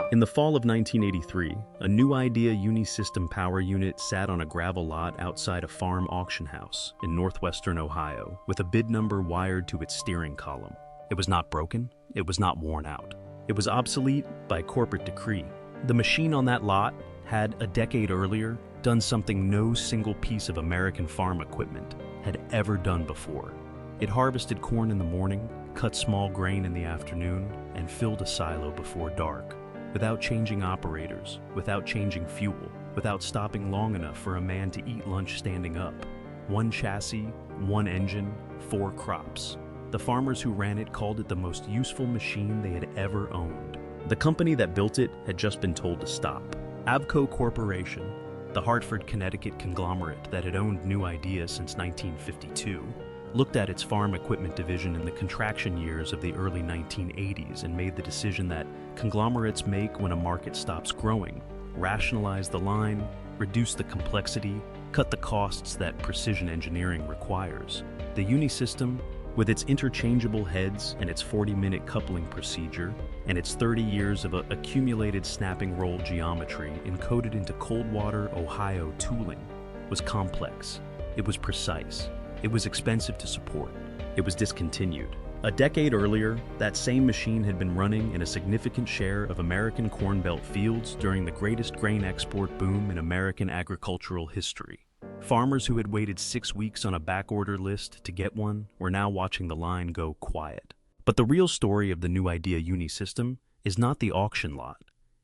In the fall of 1983, a new Idea Uni-System power unit sat on a gravel lot outside a farm auction house in northwestern Ohio with a bid number wired to its steering column. It was not broken, it was not worn out. It was obsolete by corporate decree. The machine on that lot had, a decade earlier, done something no single piece of American farm equipment had ever done before. It harvested corn in the morning, cut small grain in the afternoon, and filled a silo before dark, without changing operators, without changing fuel, without stopping long enough for a man to eat lunch standing up. One chassis, one engine, 4 crops. The farmers who ran it called it the most useful machine they had ever owned. The company that built it had just been told to stop. Avco Corporation, the Hartford, Connecticut conglomerate that had owned New Idea since 1952, looked at its farm equipment division in the contraction years of the early 1980s and made the decision that conglomerates make when a market stops growing: rationalize the line, reduce the complexity, cut the costs that precision engineering requires. The Uni-System, with its interchangeable heads and its 40-minute coupling procedure, and its 30 years of accumulated snapping roll geometry encoded into Coldwater, Ohio tooling, was complex. It was precise. It was expensive to support. It was discontinued. A decade earlier, that same machine had been running in a significant share of American Corn Belt fields during the greatest grain export boom in American agricultural history. Farmers who had waited 6 weeks on a backorder list to get one were now watching the line go quiet. But the real story of the New Idea Uni-System is not the auction lot.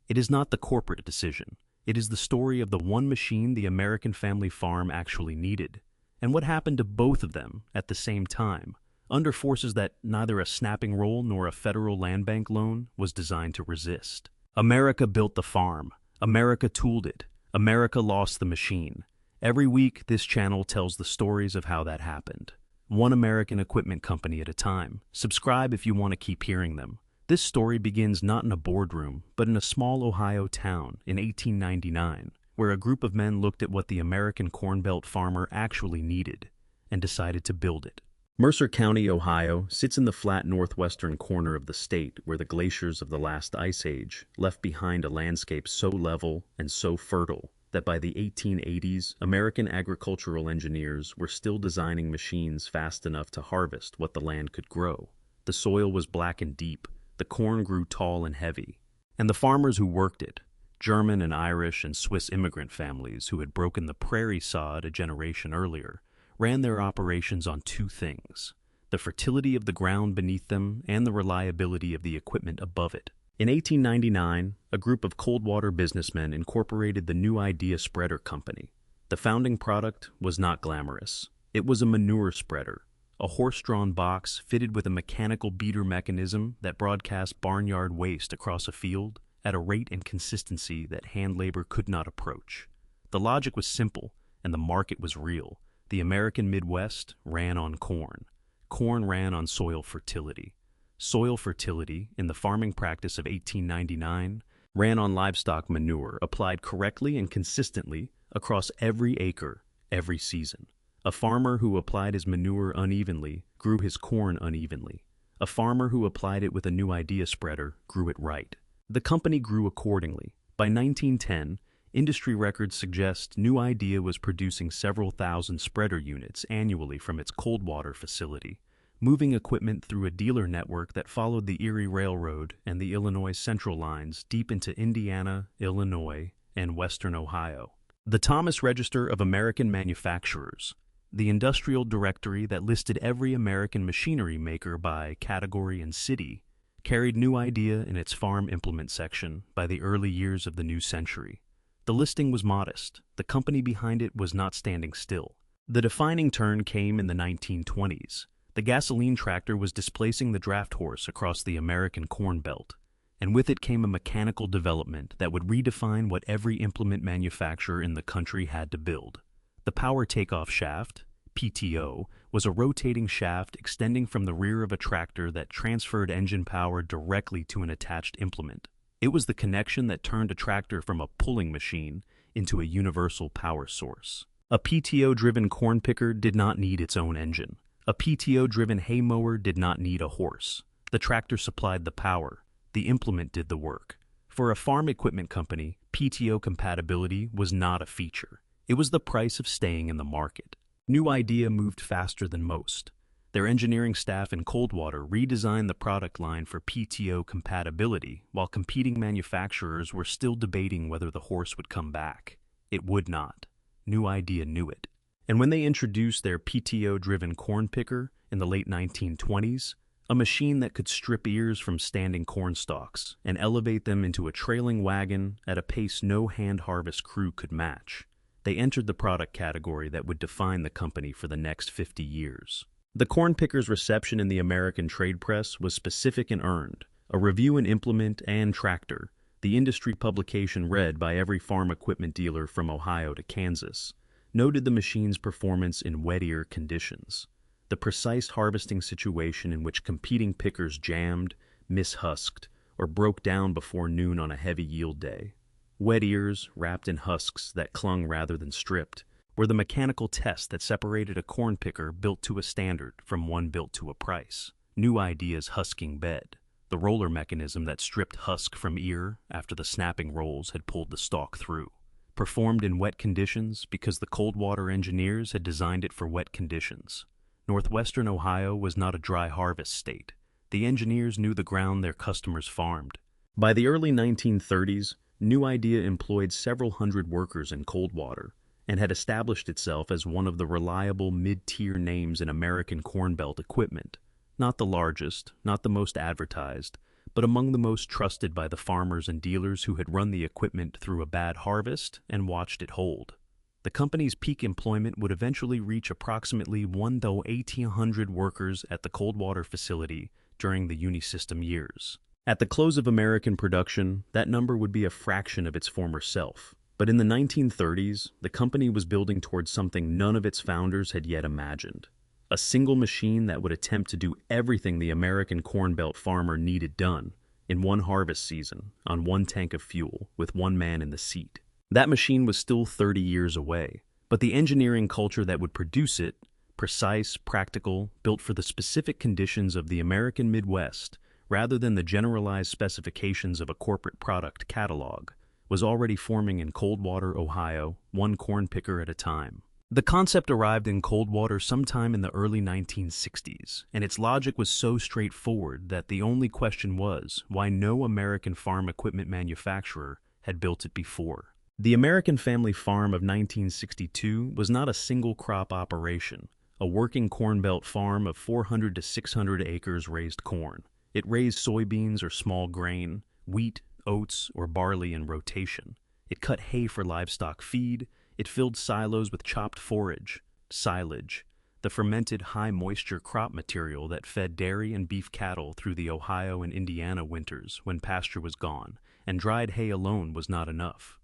It is not the corporate decision. It is the story of the one machine the American family farm actually needed, and what happened to both of them at the same time, under forces that neither a snapping roll nor a federal land bank loan was designed to resist. America built the farm. America tooled it. America lost the machine. Every week, this channel tells the stories of how that happened. One American equipment company at a time. Subscribe if you want to keep hearing them. This story begins not in a boardroom, but in a small Ohio town in 1899, where a group of men looked at what the American Corn Belt farmer actually needed and decided to build it. Mercer County, Ohio, sits in the flat northwestern corner of the state where the glaciers of the last ice age left behind a landscape so level and so fertile that by the 1880s, American agricultural engineers were still designing machines fast enough to harvest what the land could grow. The soil was black and deep, the corn grew tall and heavy, and the farmers who worked it, German and Irish and Swiss immigrant families who had broken the prairie sod a generation earlier, ran their operations on 2 things: the fertility of the ground beneath them and the reliability of the equipment above it. In 1899, a group of Coldwater businessmen incorporated the New Idea Spreader Company. The founding product was not glamorous. It was a manure spreader, a horse-drawn box fitted with a mechanical beater mechanism that broadcast barnyard waste across a field at a rate and consistency that hand labor could not approach. The logic was simple, and the market was real. The American Midwest ran on corn. Corn ran on soil fertility. Soil fertility, in the farming practice of 1899, ran on livestock manure applied correctly and consistently across every acre, every season. A farmer who applied his manure unevenly grew his corn unevenly. A farmer who applied it with a New Idea spreader grew it right. The company grew accordingly. By 1910, industry records suggest New Idea was producing several thousand spreader units annually from its Coldwater facility, moving equipment through a dealer network that followed the Erie Railroad and the Illinois Central lines deep into Indiana, Illinois, and western Ohio. The Thomas Register of American Manufacturers, the industrial directory that listed every American machinery maker by category and city, carried New Idea in its farm implement section by the early years of the new century. The listing was modest. The company behind it was not standing still. The defining turn came in the 1920s. The gasoline tractor was displacing the draft horse across the American Corn Belt, and with it came a mechanical development that would redefine what every implement manufacturer in the country had to build. The power takeoff shaft, PTO, was a rotating shaft extending from the rear of a tractor that transferred engine power directly to an attached implement. It was the connection that turned a tractor from a pulling machine into a universal power source. A PTO-driven corn picker did not need its own engine. A PTO-driven hay mower did not need a horse. The tractor supplied the power. The implement did the work. For a farm equipment company, PTO compatibility was not a feature. It was the price of staying in the market. New Idea moved faster than most. Their engineering staff in Coldwater redesigned the product line for PTO compatibility, while competing manufacturers were still debating whether the horse would come back. It would not. New Idea knew it. And when they introduced their PTO-driven corn picker in the late 1920s, a machine that could strip ears from standing corn stalks and elevate them into a trailing wagon at a pace no hand harvest crew could match, they entered the product category that would define the company for the next 50 years. The corn picker's reception in the American trade press was specific and earned. A review and implement and tractor, the industry publication read by every farm equipment dealer from Ohio to Kansas, noted the machine's performance in wet ear conditions. The precise harvesting situation in which competing pickers jammed, mishusked, or broke down before noon on a heavy yield day. Wet ears, wrapped in husks that clung rather than stripped, were the mechanical test that separated a corn picker built to a standard from one built to a price. New Idea's husking bed, the roller mechanism that stripped husk from ear after the snapping rolls had pulled the stalk through, performed in wet conditions because the Coldwater engineers had designed it for wet conditions. Northwestern Ohio was not a dry harvest state. The engineers knew the ground their customers farmed. By the early 1930s, New Idea employed several hundred workers in Coldwater and had established itself as one of the reliable mid-tier names in American Corn Belt equipment. Not the largest, not the most advertised, but among the most trusted by the farmers and dealers who had run the equipment through a bad harvest and watched it hold. The company's peak employment would eventually reach approximately 1,800 workers at the Coldwater facility during the Uni-System years. At the close of American production, that number would be a fraction of its former self. But in the 1930s, the company was building towards something none of its founders had yet imagined. A single machine that would attempt to do everything the American Corn Belt farmer needed done in one harvest season on one tank of fuel with one man in the seat. That machine was still 30 years away, but the engineering culture that would produce it, precise, practical, built for the specific conditions of the American Midwest, rather than the generalized specifications of a corporate product catalog, was already forming in Coldwater, Ohio, one corn picker at a time. The concept arrived in Coldwater sometime in the early 1960s, and its logic was so straightforward that the only question was why no American farm equipment manufacturer had built it before. The American Family Farm of 1962 was not a single-crop operation. A working Corn Belt farm of 400 to 600 acres raised corn. It raised soybeans or small grain, wheat, oats, or barley in rotation. It cut hay for livestock feed. It filled silos with chopped forage, silage, the fermented high-moisture crop material that fed dairy and beef cattle through the Ohio and Indiana winters when pasture was gone, and dried hay alone was not enough.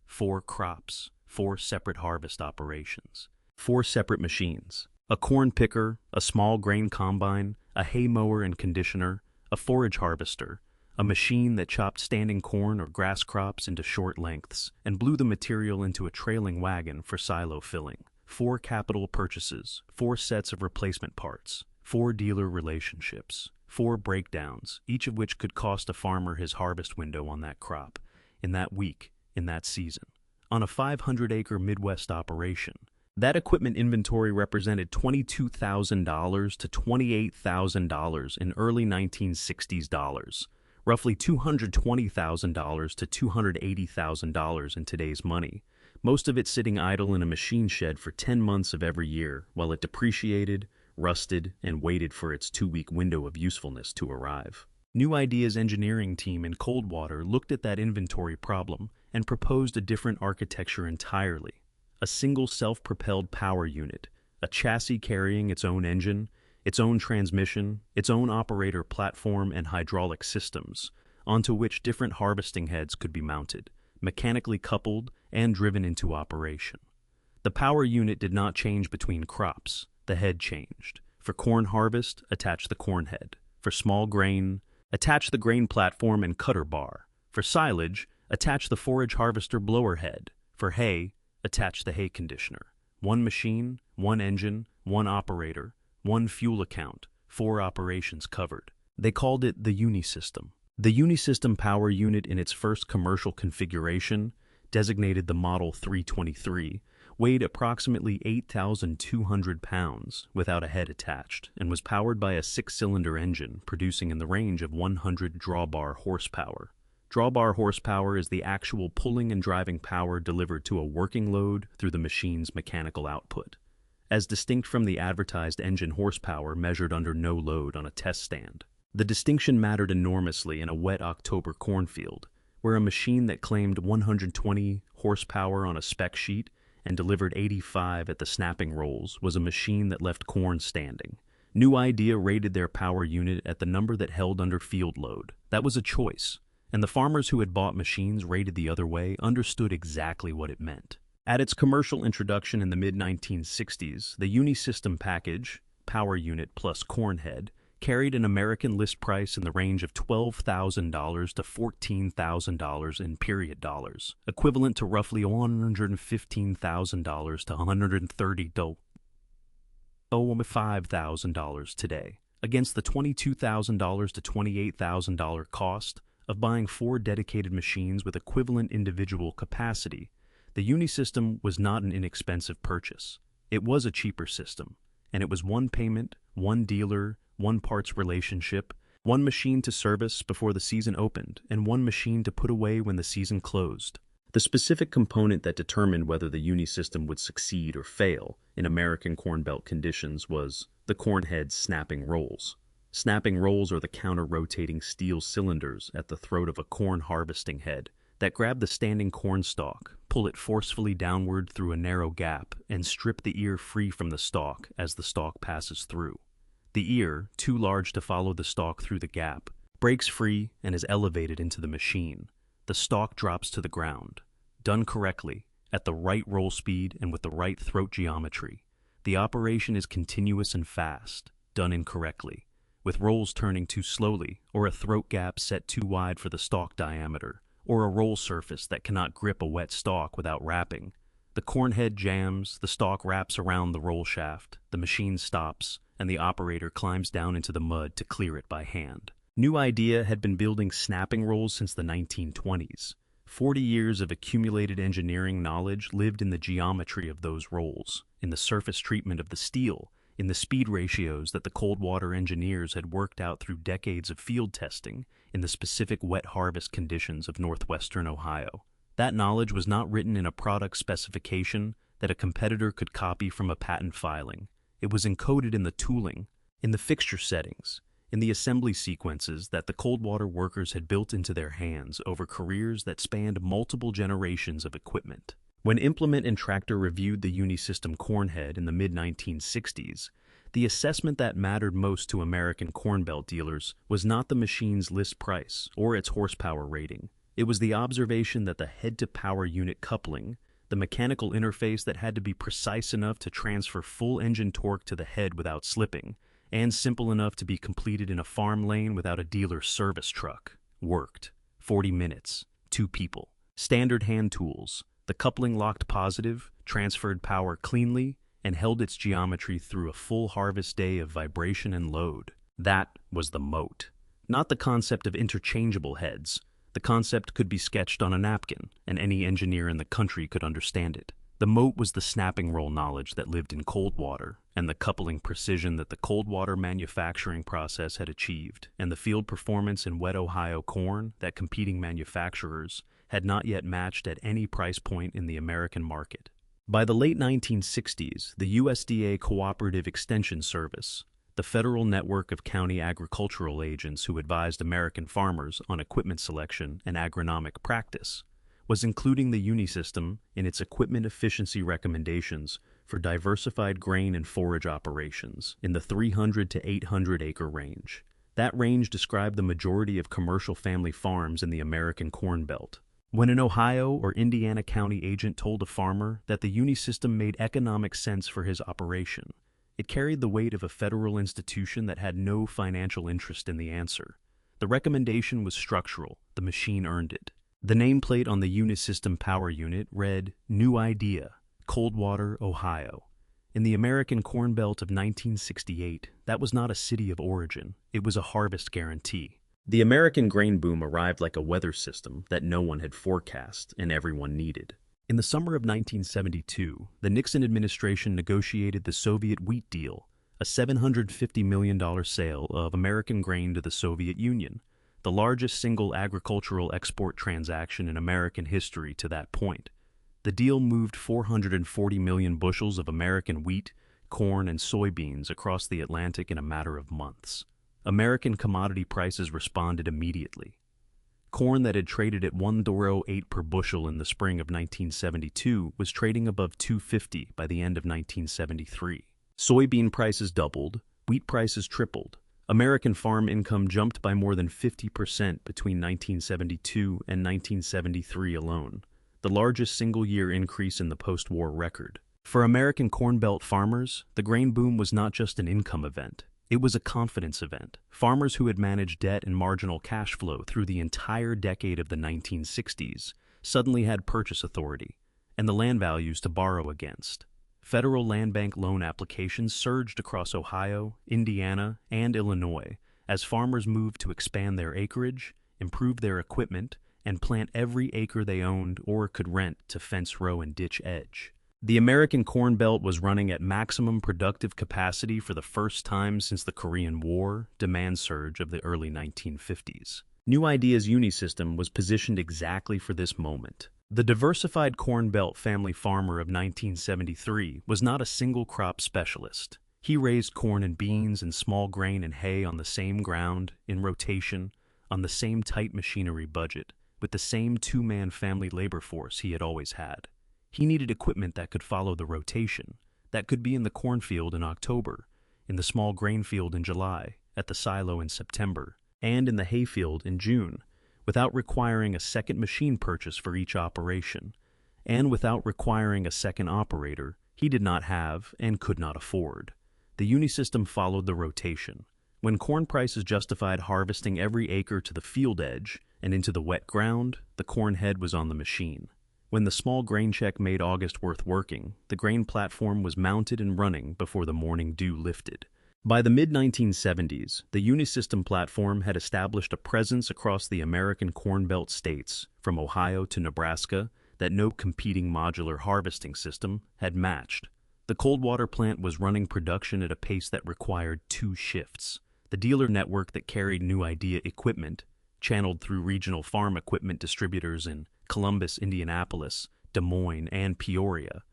4 crops, 4 separate harvest operations, 4 separate machines, a corn picker, a small grain combine, a hay mower and conditioner, a forage harvester, a machine that chopped standing corn or grass crops into short lengths and blew the material into a trailing wagon for silo filling. 4 capital purchases, 4 sets of replacement parts, 4 dealer relationships, 4 breakdowns, each of which could cost a farmer his harvest window on that crop, in that week, in that season. On a 500-acre Midwest operation, that equipment inventory represented $22,000 to $28,000 in early 1960s dollars, roughly $220,000 to $280,000 in today's money, most of it sitting idle in a machine shed for 10 months of every year while it depreciated, rusted, and waited for its 2-week window of usefulness to arrive. New Idea's engineering team in Coldwater looked at that inventory problem and proposed a different architecture entirely. A single self-propelled power unit, a chassis carrying its own engine, its own transmission, its own operator platform and hydraulic systems, onto which different harvesting heads could be mounted, mechanically coupled and driven into operation. The power unit did not change between crops, the head changed. For corn harvest, attach the corn head. For small grain, attach the grain platform and cutter bar. For silage, attach the forage harvester blower head. For hay, attach the hay conditioner. 1 machine, 1 engine, 1 operator, 1 fuel account, 4 operations covered. They called it the Uni-System. The Uni-System power unit in its first commercial configuration, designated the Model 323, weighed approximately 8,200 pounds without a head attached and was powered by a 6-cylinder engine producing in the range of 100 drawbar horsepower. Drawbar horsepower is the actual pulling and driving power delivered to a working load through the machine's mechanical output, as distinct from the advertised engine horsepower measured under no load on a test stand. The distinction mattered enormously in a wet October cornfield, where a machine that claimed 120 horsepower on a spec sheet and delivered 85 at the snapping rolls was a machine that left corn standing. New Idea rated their power unit at the number that held under field load. That was a choice, and the farmers who had bought machines rated the other way understood exactly what it meant. At its commercial introduction in the mid-1960s, the Uni-System package, power unit plus corn head, carried an American list price in the range of $12,000 to $14,000 in period dollars, equivalent to roughly $115,000 to $135,000 today, against the $22,000 to $28,000 cost of buying 4 dedicated machines with equivalent individual capacity. The Uni-System was not an inexpensive purchase. It was a cheaper system, and it was one payment, one dealer, one parts relationship, one machine to service before the season opened, and one machine to put away when the season closed. The specific component that determined whether the Uni-System would succeed or fail in American Corn Belt conditions was the corn head's snapping rolls. Snapping rolls are the counter-rotating steel cylinders at the throat of a corn harvesting head that grab the standing corn stalk, pull it forcefully downward through a narrow gap, and strip the ear free from the stalk as the stalk passes through. The ear, too large to follow the stalk through the gap, breaks free and is elevated into the machine. The stalk drops to the ground. Done correctly, at the right roll speed and with the right throat geometry, the operation is continuous and fast. Done incorrectly, with rolls turning too slowly, or a throat gap set too wide for the stalk diameter, or a roll surface that cannot grip a wet stalk without wrapping, the corn head jams, the stalk wraps around the roll shaft, the machine stops, and the operator climbs down into the mud to clear it by hand. New Idea had been building snapping rolls since the 1920s. 40 years of accumulated engineering knowledge lived in the geometry of those rolls, in the surface treatment of the steel, in the speed ratios that the cold water engineers had worked out through decades of field testing, in the specific wet harvest conditions of northwestern Ohio. That knowledge was not written in a product specification that a competitor could copy from a patent filing. It was encoded in the tooling, in the fixture settings, in the assembly sequences that the cold water workers had built into their hands over careers that spanned multiple generations of equipment. When Implement and Tractor reviewed the Uni-System corn head in the mid-1960s, the assessment that mattered most to American Corn Belt dealers was not the machine's list price or its horsepower rating. It was the observation that the head-to-power unit coupling, the mechanical interface that had to be precise enough to transfer full engine torque to the head without slipping, and simple enough to be completed in a farm lane without a dealer's service truck, worked. 40 minutes, 2 people, standard hand tools. The coupling locked positive, transferred power cleanly, and held its geometry through a full harvest day of vibration and load. That was the moat. Not the concept of interchangeable heads. The concept could be sketched on a napkin, and any engineer in the country could understand it. The moat was the snapping roll knowledge that lived in cold water, and the coupling precision that the cold water manufacturing process had achieved, and the field performance in wet Ohio corn that competing manufacturers had not yet matched at any price point in the American market. By the late 1960s, the USDA Cooperative Extension Service, the federal network of county agricultural agents who advised American farmers on equipment selection and agronomic practice, was including the Uni-System in its equipment efficiency recommendations for diversified grain and forage operations in the 300 to 800 acre range. That range described the majority of commercial family farms in the American Corn Belt. When an Ohio or Indiana county agent told a farmer that the Uni-System made economic sense for his operation, it carried the weight of a federal institution that had no financial interest in the answer. The recommendation was structural. The machine earned it. The nameplate on the Uni-System power unit read, New Idea, Coldwater, Ohio. In the American Corn Belt of 1968, that was not a city of origin. It was a harvest guarantee. The American grain boom arrived like a weather system that no one had forecast and everyone needed. In the summer of 1972, the Nixon administration negotiated the Soviet wheat deal, a $750 million sale of American grain to the Soviet Union, the largest single agricultural export transaction in American history to that point. The deal moved 440 million bushels of American wheat, corn, and soybeans across the Atlantic in a matter of months. American commodity prices responded immediately. Corn that had traded at $1.08 per bushel in the spring of 1972 was trading above $2.50 by the end of 1973. Soybean prices doubled, wheat prices tripled. American farm income jumped by more than 50% between 1972 and 1973 alone, the largest single-year increase in the post-war record. For American Corn Belt farmers, the grain boom was not just an income event. It was a confidence event. Farmers who had managed debt and marginal cash flow through the entire decade of the 1960s suddenly had purchase authority and the land values to borrow against. Federal land bank loan applications surged across Ohio, Indiana, and Illinois as farmers moved to expand their acreage, improve their equipment, and plant every acre they owned or could rent to fence row and ditch edge. The American Corn Belt was running at maximum productive capacity for the first time since the Korean War demand surge of the early 1950s. New Idea's Uni-System was positioned exactly for this moment. The diversified Corn Belt family farmer of 1973 was not a single crop specialist. He raised corn and beans and small grain and hay on the same ground, in rotation, on the same tight machinery budget, with the same two-man family labor force he had always had. He needed equipment that could follow the rotation, that could be in the cornfield in October, in the small grain field in July, at the silo in September, and in the hayfield in June, without requiring a second machine purchase for each operation, and without requiring a second operator he did not have and could not afford. The Uni-System followed the rotation. When corn prices justified harvesting every acre to the field edge and into the wet ground, the corn head was on the machine. When the small grain check made August worth working, the grain platform was mounted and running before the morning dew lifted. By the mid-1970s, the Uni-System platform had established a presence across the American Corn Belt states, from Ohio to Nebraska, that no competing modular harvesting system had matched. The Coldwater plant was running production at a pace that required 2 shifts. The dealer network that carried New Idea equipment, channeled through regional farm equipment distributors in Columbus, Indianapolis, Des Moines, and Peoria,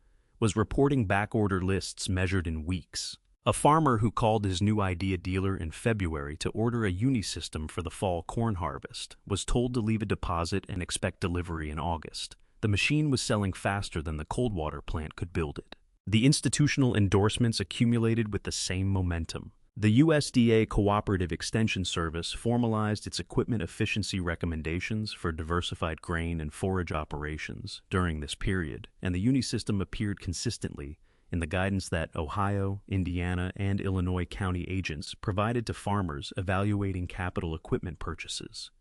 was reporting backorder lists measured in weeks. A farmer who called his New Idea dealer in February to order a Uni-System for the fall corn harvest was told to leave a deposit and expect delivery in August. The machine was selling faster than the Coldwater plant could build it. The institutional endorsements accumulated with the same momentum. The USDA Cooperative Extension Service formalized its equipment efficiency recommendations for diversified grain and forage operations during this period, and the Uni-System appeared consistently in the guidance that Ohio, Indiana, and Illinois county agents provided to farmers evaluating capital equipment purchases.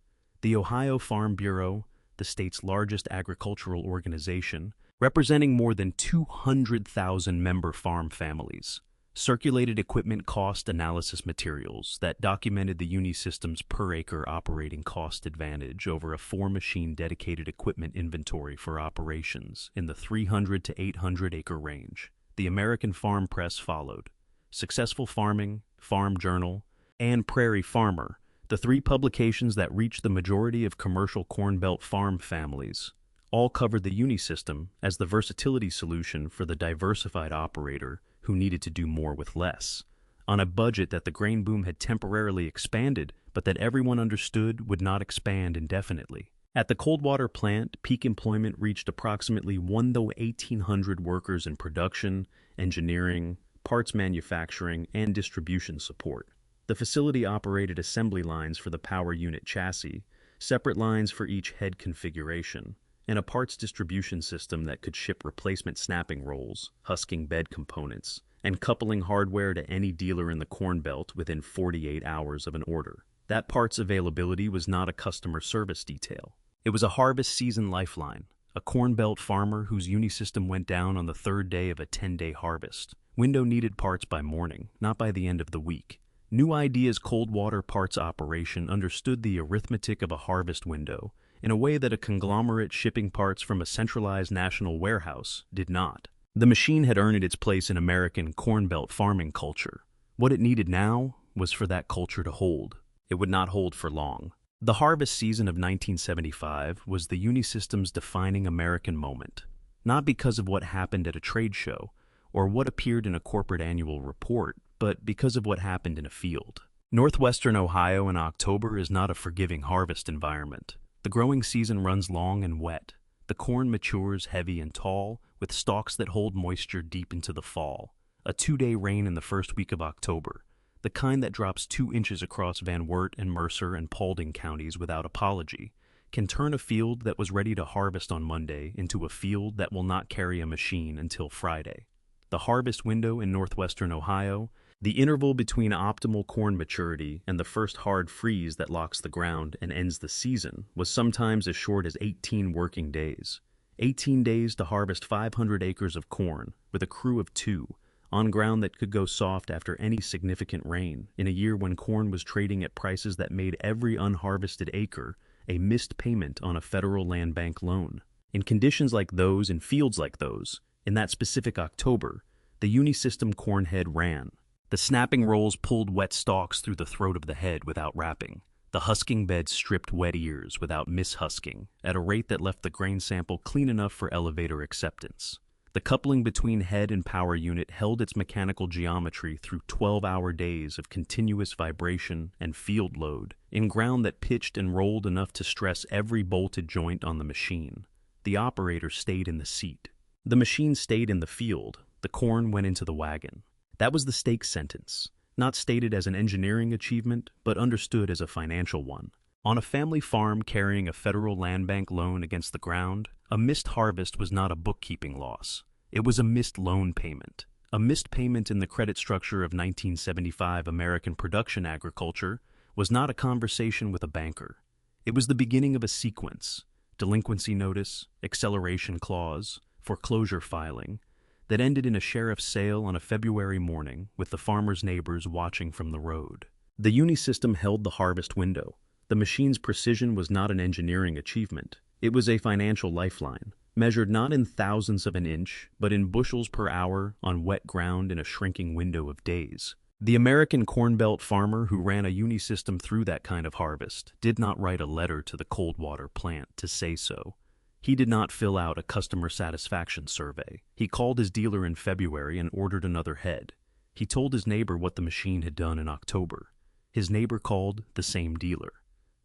The Ohio Farm Bureau, the state's largest agricultural organization, representing more than 200,000 member farm families, circulated equipment cost analysis materials that documented the Uni-System's per-acre operating cost advantage over a 4-machine dedicated equipment inventory for operations in the 300 to 800-acre range. The American Farm Press followed. Successful Farming, Farm Journal, and Prairie Farmer, the 3 publications that reached the majority of commercial Corn Belt farm families, all covered the Uni-System as the versatility solution for the diversified operator who needed to do more with less, on a budget that the grain boom had temporarily expanded, but that everyone understood would not expand indefinitely. At the Coldwater plant, peak employment reached approximately 1,800 workers in production, engineering, parts manufacturing, and distribution support. The facility operated assembly lines for the power unit chassis, separate lines for each head configuration, and a parts distribution system that could ship replacement snapping rolls, husking bed components, and coupling hardware to any dealer in the Corn Belt within 48 hours of an order. That parts availability was not a customer service detail. It was a harvest season lifeline, a Corn Belt farmer whose Uni-System went down on the 3rd day of a 10-day harvest. Window needed parts by morning, not by the end of the week. New Idea's cold water parts operation understood the arithmetic of a harvest window in a way that a conglomerate shipping parts from a centralized national warehouse did not. The machine had earned its place in American Corn Belt farming culture. What it needed now was for that culture to hold. It would not hold for long. The harvest season of 1975 was the Uni-System's defining American moment, not because of what happened at a trade show or what appeared in a corporate annual report, but because of what happened in a field. Northwestern Ohio in October is not a forgiving harvest environment. The growing season runs long and wet. The corn matures heavy and tall, with stalks that hold moisture deep into the fall. A 2-day rain in the first week of October, the kind that drops 2 inches across Van Wert and Mercer and Paulding counties without apology, can turn a field that was ready to harvest on Monday into a field that will not carry a machine until Friday. The harvest window in northwestern Ohio, the interval between optimal corn maturity and the first hard freeze that locks the ground and ends the season, was sometimes as short as 18 working days. 18 days to harvest 500 acres of corn, with a crew of 2, on ground that could go soft after any significant rain, in a year when corn was trading at prices that made every unharvested acre a missed payment on a federal land bank loan. In conditions like those and fields like those, in that specific October, the Uni-System corn head ran. The snapping rolls pulled wet stalks through the throat of the head without wrapping. The husking beds stripped wet ears without mishusking, at a rate that left the grain sample clean enough for elevator acceptance. The coupling between head and power unit held its mechanical geometry through 12-hour days of continuous vibration and field load, in ground that pitched and rolled enough to stress every bolted joint on the machine. The operator stayed in the seat. The machine stayed in the field. The corn went into the wagon. That was the stake sentence, not stated as an engineering achievement, but understood as a financial one. On a family farm carrying a federal land bank loan against the ground, a missed harvest was not a bookkeeping loss. It was a missed loan payment. A missed payment in the credit structure of 1975 American production agriculture was not a conversation with a banker. It was the beginning of a sequence: delinquency notice, acceleration clause, foreclosure filing, that ended in a sheriff's sale on a February morning with the farmer's neighbors watching from the road. The Uni-System held the harvest window. The machine's precision was not an engineering achievement. It was a financial lifeline, measured not in thousandths of an inch, but in bushels per hour on wet ground in a shrinking window of days. The American Corn Belt farmer who ran a Uni-System through that kind of harvest did not write a letter to the cold water plant to say so. He did not fill out a customer satisfaction survey. He called his dealer in February and ordered another head. He told his neighbor what the machine had done in October. His neighbor called the same dealer.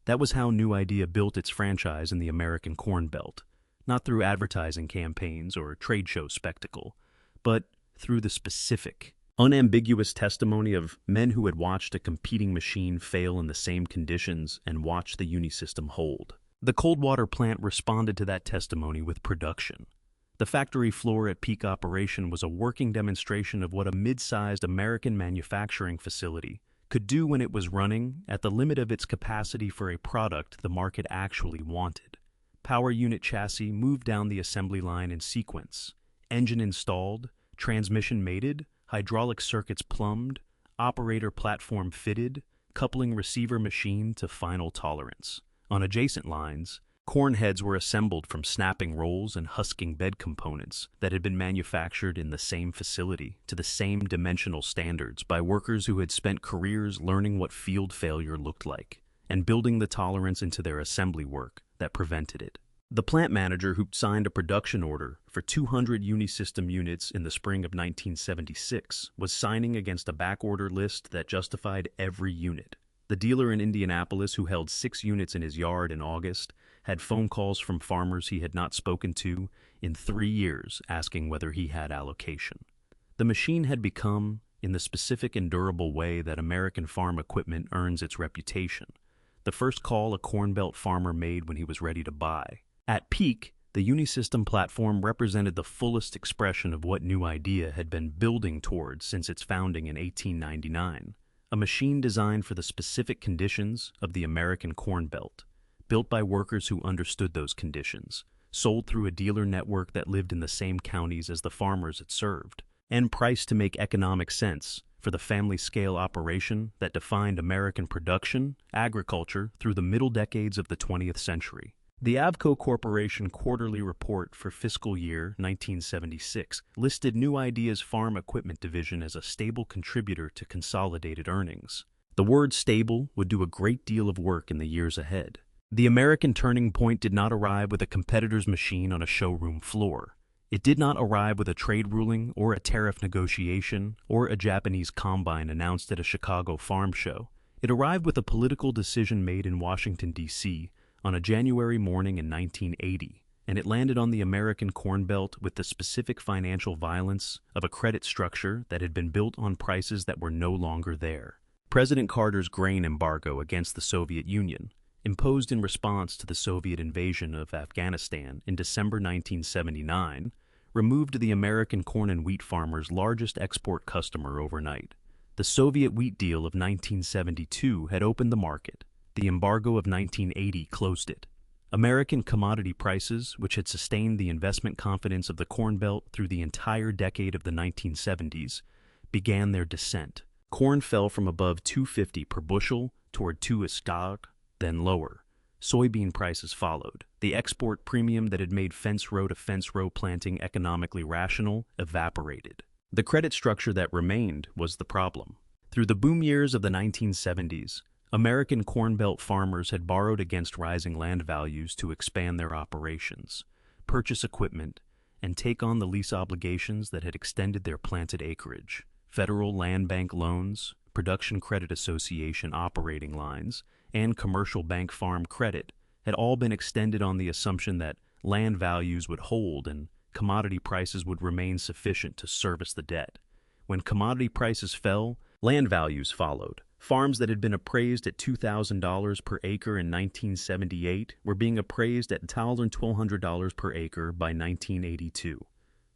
That was how New Idea built its franchise in the American Corn Belt, not through advertising campaigns or trade show spectacle, but through the specific, unambiguous testimony of men who had watched a competing machine fail in the same conditions and watched the Uni-System hold. The cold water plant responded to that testimony with production. The factory floor at peak operation was a working demonstration of what a mid-sized American manufacturing facility could do when it was running at the limit of its capacity for a product the market actually wanted. Power unit chassis moved down the assembly line in sequence. Engine installed, transmission mated, hydraulic circuits plumbed, operator platform fitted, coupling receiver machine to final tolerance. On adjacent lines, corn heads were assembled from snapping rolls and husking bed components that had been manufactured in the same facility to the same dimensional standards by workers who had spent careers learning what field failure looked like and building the tolerance into their assembly work that prevented it. The plant manager who signed a production order for 200 Uni-System units in the spring of 1976 was signing against a backorder list that justified every unit. The dealer in Indianapolis who held 6 units in his yard in August had phone calls from farmers he had not spoken to in 3 years asking whether he had allocation. The machine had become, in the specific and durable way that American farm equipment earns its reputation, the first call a Corn Belt farmer made when he was ready to buy. At peak, the Uni-System platform represented the fullest expression of what New Idea had been building towards since its founding in 1899. A machine designed for the specific conditions of the American Corn Belt, built by workers who understood those conditions, sold through a dealer network that lived in the same counties as the farmers it served, and priced to make economic sense for the family-scale operation that defined American production, agriculture, through the middle decades of the 20th century. The Avco Corporation quarterly report for fiscal year 1976 listed New Idea's farm equipment division as a stable contributor to consolidated earnings. The word stable would do a great deal of work in the years ahead. The American turning point did not arrive with a competitor's machine on a showroom floor. It did not arrive with a trade ruling or a tariff negotiation or a Japanese combine announced at a Chicago farm show. It arrived with a political decision made in Washington, D.C., on a January morning in 1980, and it landed on the American Corn Belt with the specific financial violence of a credit structure that had been built on prices that were no longer there. President Carter's grain embargo against the Soviet Union, imposed in response to the Soviet invasion of Afghanistan in December 1979, removed the American corn and wheat farmers' largest export customer overnight. The Soviet wheat deal of 1972 had opened the market. The embargo of 1980 closed it. American commodity prices, which had sustained the investment confidence of the Corn Belt through the entire decade of the 1970s, began their descent. Corn fell from above $2.50 per bushel toward $2, then lower. Soybean prices followed. The export premium that had made fence row to fence row planting economically rational evaporated. The credit structure that remained was the problem. Through the boom years of the 1970s, American Corn Belt farmers had borrowed against rising land values to expand their operations, purchase equipment, and take on the lease obligations that had extended their planted acreage. Federal Land Bank loans, Production Credit Association operating lines, and commercial bank farm credit had all been extended on the assumption that land values would hold and commodity prices would remain sufficient to service the debt. When commodity prices fell, land values followed. Farms that had been appraised at $2,000 per acre in 1978 were being appraised at $1,200 per acre by 1982.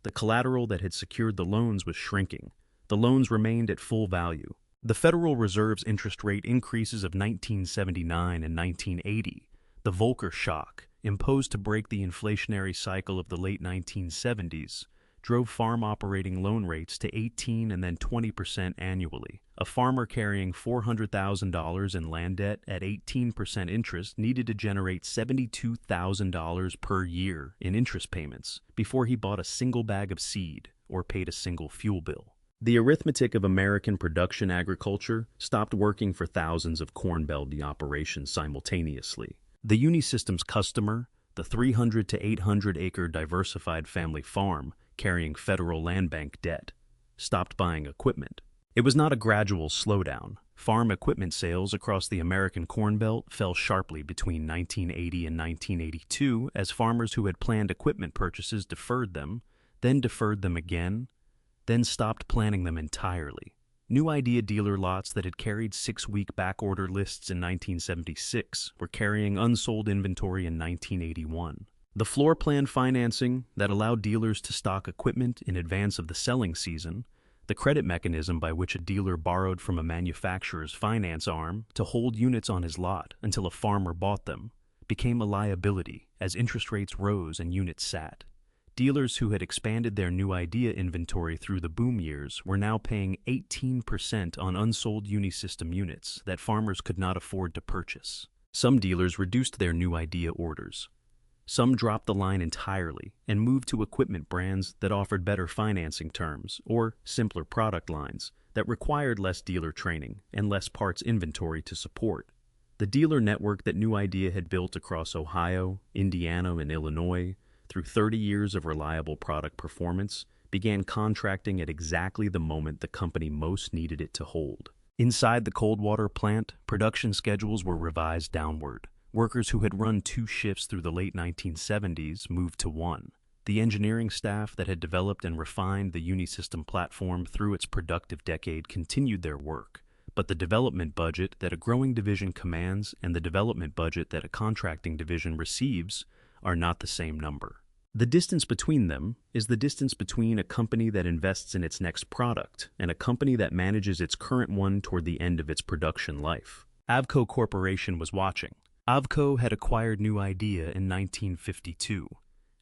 The collateral that had secured the loans was shrinking. The loans remained at full value. The Federal Reserve's interest rate increases of 1979 and 1980, the Volcker shock, imposed to break the inflationary cycle of the late 1970s, drove farm operating loan rates to 18 and then 20% annually. A farmer carrying $400,000 in land debt at 18% interest needed to generate $72,000 per year in interest payments before he bought a single bag of seed or paid a single fuel bill. The arithmetic of American production agriculture stopped working for thousands of Corn Belt operations simultaneously. The Uni-System's customer, the 300 to 800 acre diversified family farm carrying federal land bank debt, stopped buying equipment. It was not a gradual slowdown. Farm equipment sales across the American Corn Belt fell sharply between 1980 and 1982 as farmers who had planned equipment purchases deferred them again, then stopped planning them entirely. New Idea dealer lots that had carried 6-week backorder lists in 1976 were carrying unsold inventory in 1981. The floor plan financing that allowed dealers to stock equipment in advance of the selling season, the credit mechanism by which a dealer borrowed from a manufacturer's finance arm to hold units on his lot until a farmer bought them, became a liability as interest rates rose and units sat. Dealers who had expanded their New Idea inventory through the boom years were now paying 18% on unsold Uni-System units that farmers could not afford to purchase. Some dealers reduced their New Idea orders. Some dropped the line entirely and moved to equipment brands that offered better financing terms or simpler product lines that required less dealer training and less parts inventory to support. The dealer network that New Idea had built across Ohio, Indiana, and Illinois through 30 years of reliable product performance began contracting at exactly the moment the company most needed it to hold. Inside the Coldwater plant, production schedules were revised downward. Workers who had run 2 shifts through the late 1970s moved to 1. The engineering staff that had developed and refined the Uni-System platform through its productive decade continued their work, but the development budget that a growing division commands and the development budget that a contracting division receives are not the same number. The distance between them is the distance between a company that invests in its next product and a company that manages its current one toward the end of its production life. Avco Corporation was watching. Avco had acquired New Idea in 1952,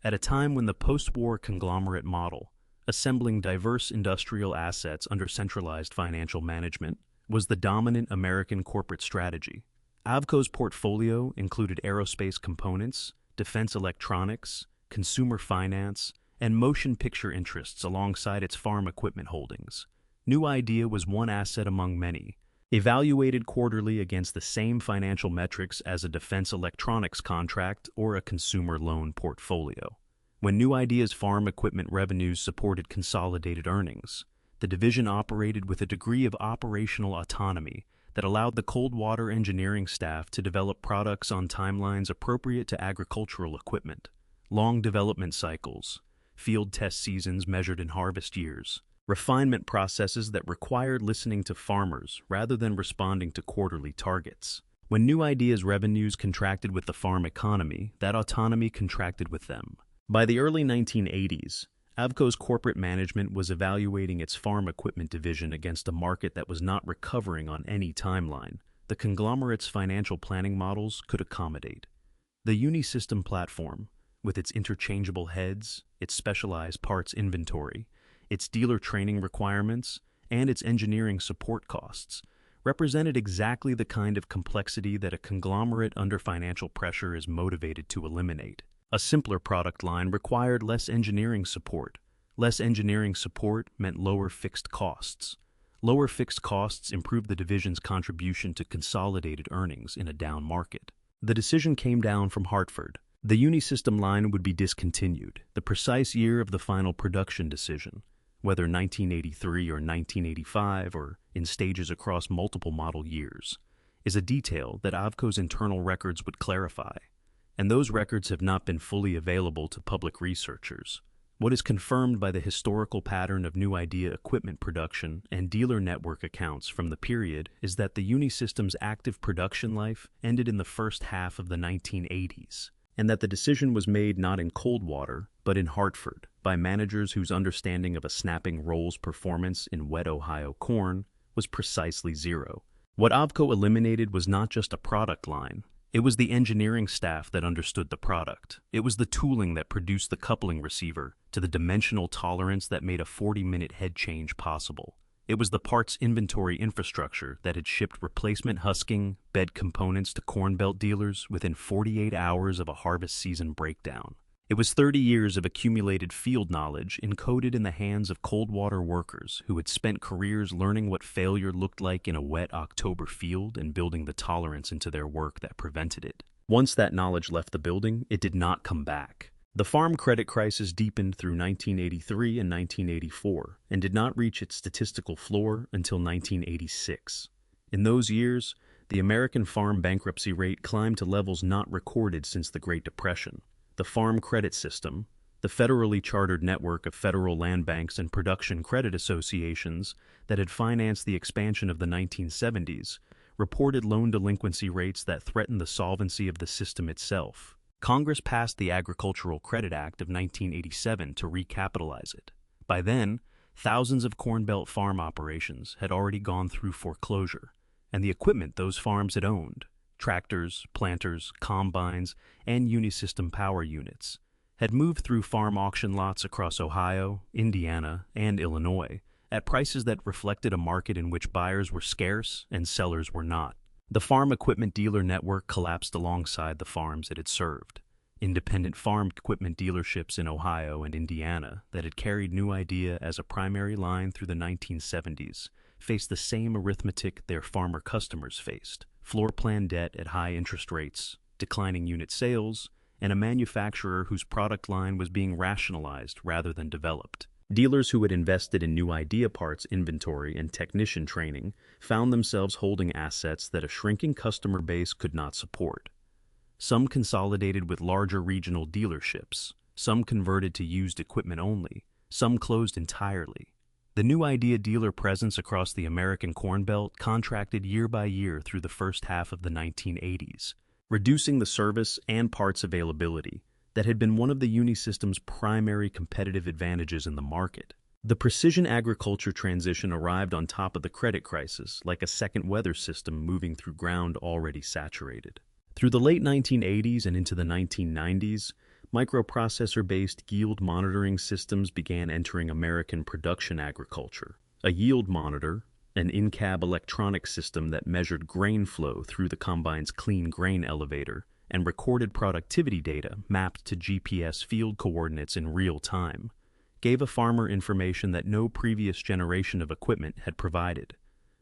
at a time when the post-war conglomerate model, assembling diverse industrial assets under centralized financial management, was the dominant American corporate strategy. Avco's portfolio included aerospace components, defense electronics, consumer finance, and motion picture interests alongside its farm equipment holdings. New Idea was one asset among many, evaluated quarterly against the same financial metrics as a defense electronics contract or a consumer loan portfolio. When New Idea's farm equipment revenues supported consolidated earnings, the division operated with a degree of operational autonomy that allowed the Coldwater engineering staff to develop products on timelines appropriate to agricultural equipment, long development cycles, field test seasons measured in harvest years, refinement processes that required listening to farmers rather than responding to quarterly targets. When New Idea's revenues contracted with the farm economy, that autonomy contracted with them. By the early 1980s, Avco's corporate management was evaluating its farm equipment division against a market that was not recovering on any timeline the conglomerate's financial planning models could accommodate. The Uni-System platform, with its interchangeable heads, its specialized parts inventory, its dealer training requirements, and its engineering support costs, represented exactly the kind of complexity that a conglomerate under financial pressure is motivated to eliminate. A simpler product line required less engineering support. Less engineering support meant lower fixed costs. Lower fixed costs improved the division's contribution to consolidated earnings in a down market. The decision came down from Hartford. The Uni-System line would be discontinued. The precise year of the final production decision, whether 1983 or 1985 or in stages across multiple model years, is a detail that Avco's internal records would clarify. And those records have not been fully available to public researchers. What is confirmed by the historical pattern of New Idea equipment production and dealer network accounts from the period is that the Uni-System's active production life ended in the first half of the 1980s, and that the decision was made not in Coldwater, but in Hartford, by managers whose understanding of a snapping roll's performance in wet Ohio corn was precisely zero. What Avco eliminated was not just a product line. It was the engineering staff that understood the product. It was the tooling that produced the coupling receiver to the dimensional tolerance that made a 40-minute head change possible. It was the parts inventory infrastructure that had shipped replacement husking, bed components to Corn Belt dealers within 48 hours of a harvest season breakdown. It was 30 years of accumulated field knowledge encoded in the hands of Coldwater workers who had spent careers learning what failure looked like in a wet October field and building the tolerance into their work that prevented it. Once that knowledge left the building, it did not come back. The farm credit crisis deepened through 1983 and 1984 and did not reach its statistical floor until 1986. In those years, the American farm bankruptcy rate climbed to levels not recorded since the Great Depression. The Farm Credit System, the federally chartered network of federal land banks and production credit associations that had financed the expansion of the 1970s, reported loan delinquency rates that threatened the solvency of the system itself. Congress passed the Agricultural Credit Act of 1987 to recapitalize it. By then, thousands of Corn Belt farm operations had already gone through foreclosure, and the equipment those farms had owned, tractors, planters, combines, and Uni-System power units, had moved through farm auction lots across Ohio, Indiana, and Illinois at prices that reflected a market in which buyers were scarce and sellers were not. The farm equipment dealer network collapsed alongside the farms it had served. Independent farm equipment dealerships in Ohio and Indiana that had carried New Idea as a primary line through the 1970s faced the same arithmetic their farmer customers faced: floor plan debt at high interest rates, declining unit sales, and a manufacturer whose product line was being rationalized rather than developed. Dealers who had invested in New Idea parts inventory and technician training found themselves holding assets that a shrinking customer base could not support. Some consolidated with larger regional dealerships, some converted to used equipment only, some closed entirely. The New Idea dealer presence across the American Corn Belt contracted year by year through the first half of the 1980s, reducing the service and parts availability that had been one of the Uni-System's primary competitive advantages in the market. The precision agriculture transition arrived on top of the credit crisis like a second weather system moving through ground already saturated. Through the late 1980s and into the 1990s, microprocessor-based yield monitoring systems began entering American production agriculture. A yield monitor, an in-cab electronic system that measured grain flow through the combine's clean grain elevator and recorded productivity data mapped to GPS field coordinates in real time, gave a farmer information that no previous generation of equipment had provided.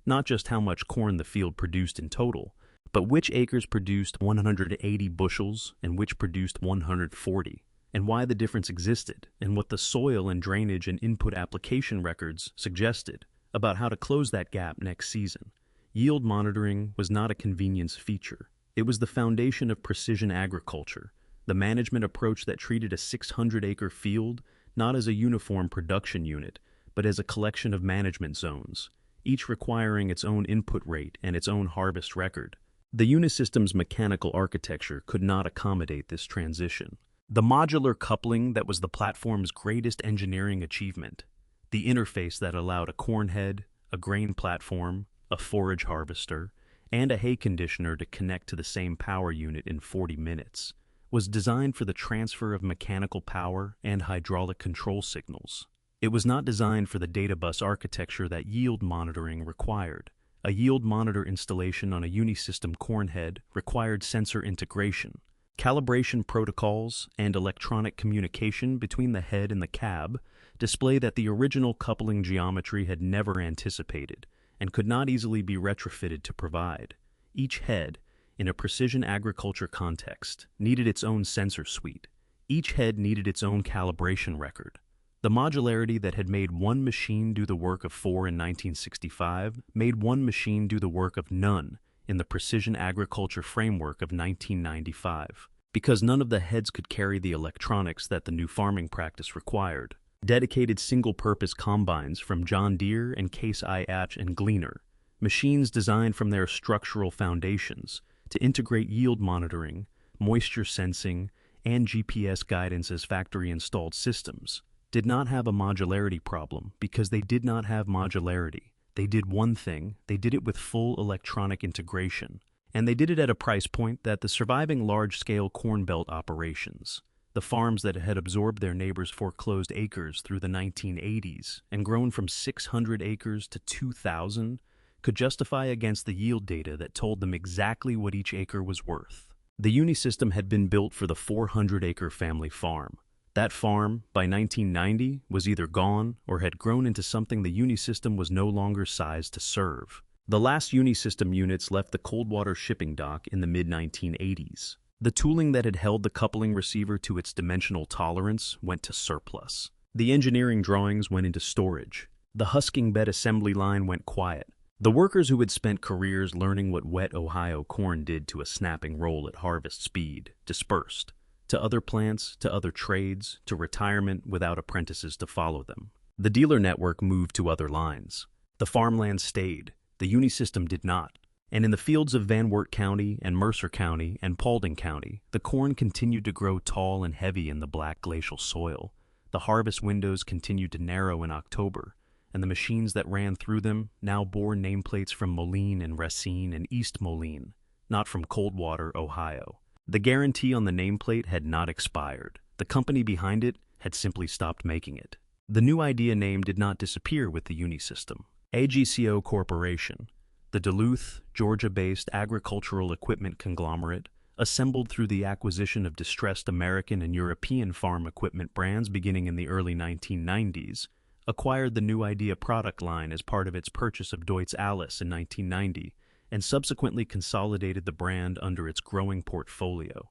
Not just how much corn the field produced in total, but which acres produced 180 bushels and which produced 140, and why the difference existed, and what the soil and drainage and input application records suggested about how to close that gap next season. Yield monitoring was not a convenience feature. It was the foundation of precision agriculture, the management approach that treated a 600-acre field not as a uniform production unit, but as a collection of management zones, each requiring its own input rate and its own harvest record. The Uni-System's mechanical architecture could not accommodate this transition. The modular coupling that was the platform's greatest engineering achievement, the interface that allowed a corn head, a grain platform, a forage harvester, and a hay conditioner to connect to the same power unit in 40 minutes, was designed for the transfer of mechanical power and hydraulic control signals. It was not designed for the data bus architecture that yield monitoring required. A yield monitor installation on a Uni-System corn head required sensor integration, calibration protocols, and electronic communication between the head and the cab display that the original coupling geometry had never anticipated and could not easily be retrofitted to provide. Each head, in a precision agriculture context, needed its own sensor suite. Each head needed its own calibration record. The modularity that had made one machine do the work of 4 in 1965 made one machine do the work of none in the precision agriculture framework of 1995, because none of the heads could carry the electronics that the new farming practice required. Dedicated single-purpose combines from John Deere and Case IH and Gleaner, machines designed from their structural foundations to integrate yield monitoring, moisture sensing, and GPS guidance as factory-installed systems, did not have a modularity problem because they did not have modularity. They did one thing, they did it with full electronic integration, and they did it at a price point that the surviving large-scale Corn Belt operations, the farms that had absorbed their neighbors' foreclosed acres through the 1980s and grown from 600 acres to 2,000, could justify against the yield data that told them exactly what each acre was worth. The Uni-System had been built for the 400-acre family farm. That farm, by 1990, was either gone or had grown into something the Uni-System was no longer sized to serve. The last Uni-System units left the Coldwater shipping dock in the mid-1980s. The tooling that had held the coupling receiver to its dimensional tolerance went to surplus. The engineering drawings went into storage. The husking bed assembly line went quiet. The workers who had spent careers learning what wet Ohio corn did to a snapping roll at harvest speed dispersed. To other plants, to other trades, to retirement without apprentices to follow them. The dealer network moved to other lines. The farmland stayed. The Uni-System did not. And in the fields of Van Wert County and Mercer County and Paulding County, the corn continued to grow tall and heavy in the black glacial soil. The harvest windows continued to narrow in October, and the machines that ran through them now bore nameplates from Moline and Racine and East Moline, not from Coldwater, Ohio. The guarantee on the nameplate had not expired. The company behind it had simply stopped making it. The new Idea name did not disappear with the Uni-System. AGCO Corporation, the Duluth, Georgia-based agricultural equipment conglomerate, assembled through the acquisition of distressed American and European farm equipment brands beginning in the early 1990s, acquired the new Idea product line as part of its purchase of Deutz Alles in 1990, and subsequently consolidated the brand under its growing portfolio.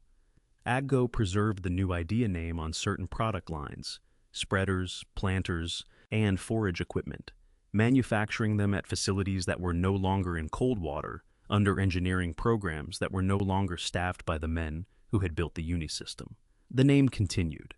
AGCO preserved the new Idea name on certain product lines, spreaders, planters, and forage equipment, manufacturing them at facilities that were no longer in Coldwater, under engineering programs that were no longer staffed by the men who had built the Uni-System. The name continued.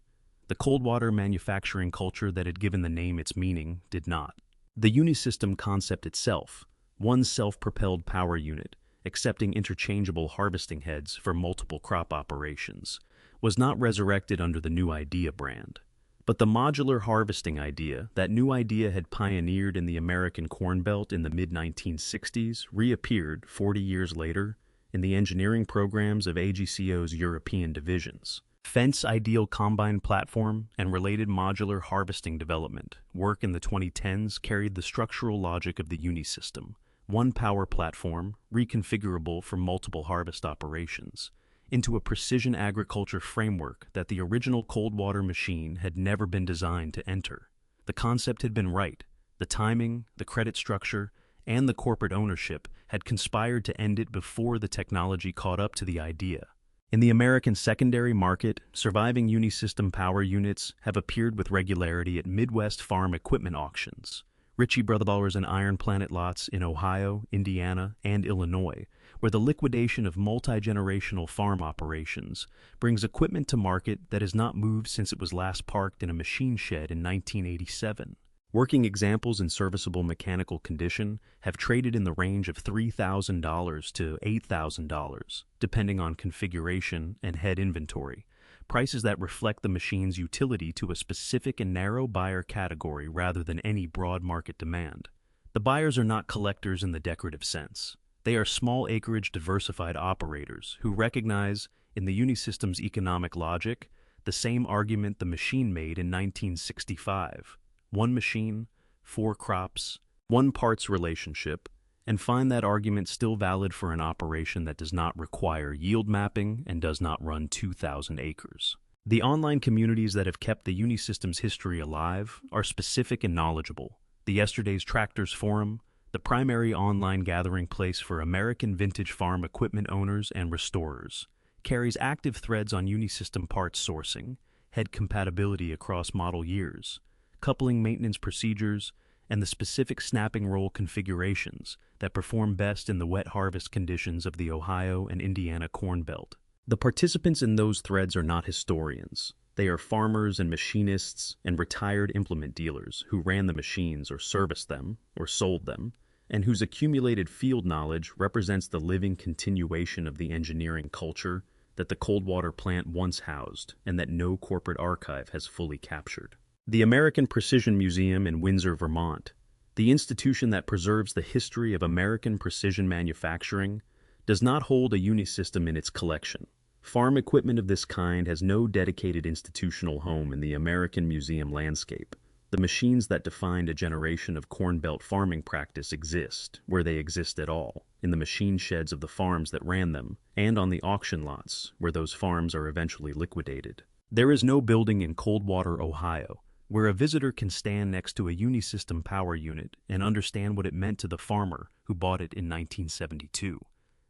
The Coldwater manufacturing culture that had given the name its meaning did not. The Uni-System concept itself, one self-propelled power unit, accepting interchangeable harvesting heads for multiple crop operations, was not resurrected under the new Idea brand. But the modular harvesting idea that new Idea had pioneered in the American Corn Belt in the mid-1960s reappeared 40 years later in the engineering programs of AGCO's European divisions. Fence ideal combine platform and related modular harvesting development work in the 2010s carried the structural logic of the Uni-System, one power platform, reconfigurable for multiple harvest operations, into a precision agriculture framework that the original cold water machine had never been designed to enter. The concept had been right. The timing, the credit structure, and the corporate ownership had conspired to end it before the technology caught up to the idea. In the American secondary market, surviving Uni-System power units have appeared with regularity at Midwest farm equipment auctions, Ritchie Brothers and Iron Planet lots in Ohio, Indiana, and Illinois, where the liquidation of multi-generational farm operations brings equipment to market that has not moved since it was last parked in a machine shed in 1987. Working examples in serviceable mechanical condition have traded in the range of $3,000 to $8,000, depending on configuration and head inventory, prices that reflect the machine's utility to a specific and narrow buyer category rather than any broad market demand. The buyers are not collectors in the decorative sense. They are small acreage diversified operators who recognize, in the Uni-System's economic logic, the same argument the machine made in 1965. One machine, four crops, one parts relationship, and find that argument still valid for an operation that does not require yield mapping and does not run 2,000 acres. The online communities that have kept the Uni-System's history alive are specific and knowledgeable. The Yesterday's Tractors Forum, the primary online gathering place for American vintage farm equipment owners and restorers, carries active threads on Uni-System parts sourcing, head compatibility across model years, coupling maintenance procedures, and the specific snapping roll configurations that perform best in the wet harvest conditions of the Ohio and Indiana Corn Belt. The participants in those threads are not historians. They are farmers and machinists and retired implement dealers who ran the machines or serviced them or sold them, and whose accumulated field knowledge represents the living continuation of the engineering culture that the Coldwater plant once housed and that no corporate archive has fully captured. The American Precision Museum in Windsor, Vermont, the institution that preserves the history of American precision manufacturing, does not hold a Uni-System in its collection. Farm equipment of this kind has no dedicated institutional home in the American museum landscape. The machines that defined a generation of Corn Belt farming practice exist, where they exist at all, in the machine sheds of the farms that ran them, and on the auction lots, where those farms are eventually liquidated. There is no building in Coldwater, Ohio, where a visitor can stand next to a Uni-System power unit and understand what it meant to the farmer who bought it in 1972.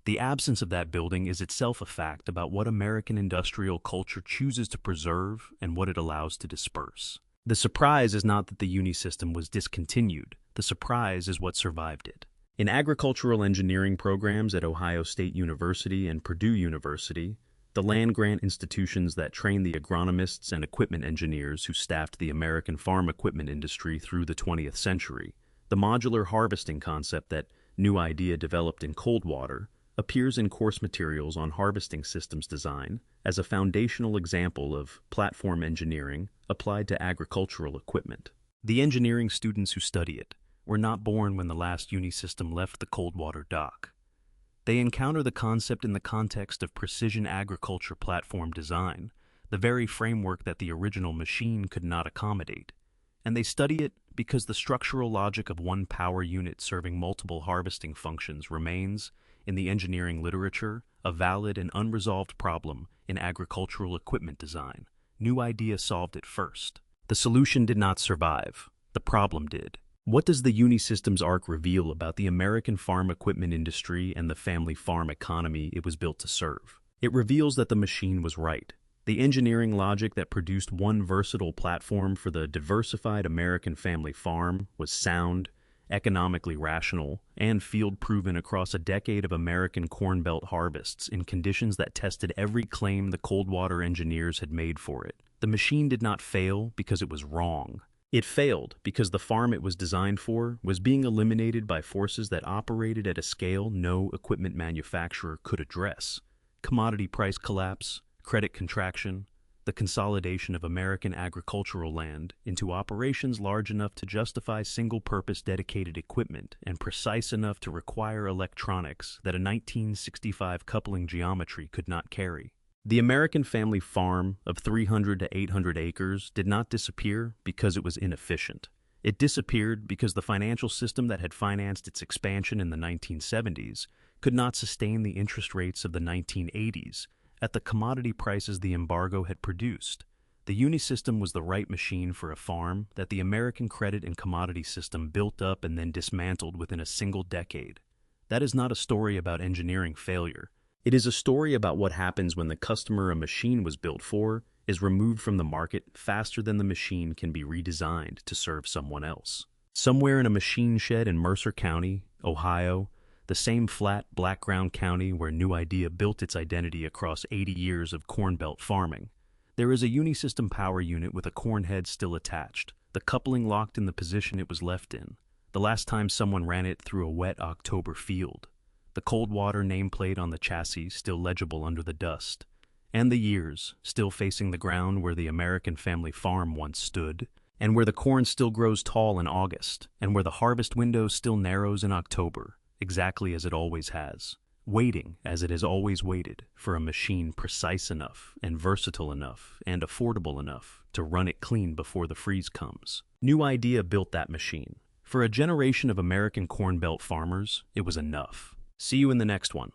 The absence of that building is itself a fact about what American industrial culture chooses to preserve and what it allows to disperse. The surprise is not that the Uni-System was discontinued. The surprise is what survived it. In agricultural engineering programs at Ohio State University and Purdue University, the land-grant institutions that trained the agronomists and equipment engineers who staffed the American farm equipment industry through the 20th century, the modular harvesting concept that New Idea developed in Coldwater appears in course materials on harvesting systems design as a foundational example of platform engineering applied to agricultural equipment. The engineering students who study it were not born when the last Uni-System left the Coldwater dock. They encounter the concept in the context of precision agriculture platform design, the very framework that the original machine could not accommodate. And they study it because the structural logic of one power unit serving multiple harvesting functions remains, in the engineering literature, a valid and unresolved problem in agricultural equipment design. New Idea solved it first. The solution did not survive. The problem did. What does the Uni-System's arc reveal about the American farm equipment industry and the family farm economy it was built to serve? It reveals that the machine was right. The engineering logic that produced one versatile platform for the diversified American family farm was sound, economically rational, and field-proven across a decade of American Corn Belt harvests in conditions that tested every claim the Coldwater engineers had made for it. The machine did not fail because it was wrong. It failed because the farm it was designed for was being eliminated by forces that operated at a scale no equipment manufacturer could address. Commodity price collapse, credit contraction, the consolidation of American agricultural land into operations large enough to justify single-purpose dedicated equipment and precise enough to require electronics that a 1965 coupling geometry could not carry. The American family farm of 300 to 800 acres did not disappear because it was inefficient. It disappeared because the financial system that had financed its expansion in the 1970s could not sustain the interest rates of the 1980s at the commodity prices the embargo had produced. The Uni-System was the right machine for a farm that the American credit and commodity system built up and then dismantled within a single decade. That is not a story about engineering failure. It is a story about what happens when the customer a machine was built for is removed from the market faster than the machine can be redesigned to serve someone else. Somewhere in a machine shed in Mercer County, Ohio, the same flat, black-ground county where New Idea built its identity across 80 years of Corn Belt farming, there is a Uni-System power unit with a corn head still attached, the coupling locked in the position it was left in, the last time someone ran it through a wet October field, the cold water nameplate on the chassis still legible under the dust, and the years still facing the ground where the American family farm once stood, and where the corn still grows tall in August, and where the harvest window still narrows in October, exactly as it always has, waiting as it has always waited for a machine precise enough and versatile enough and affordable enough to run it clean before the freeze comes. New Idea built that machine. For a generation of American Corn Belt farmers, it was enough. See you in the next one.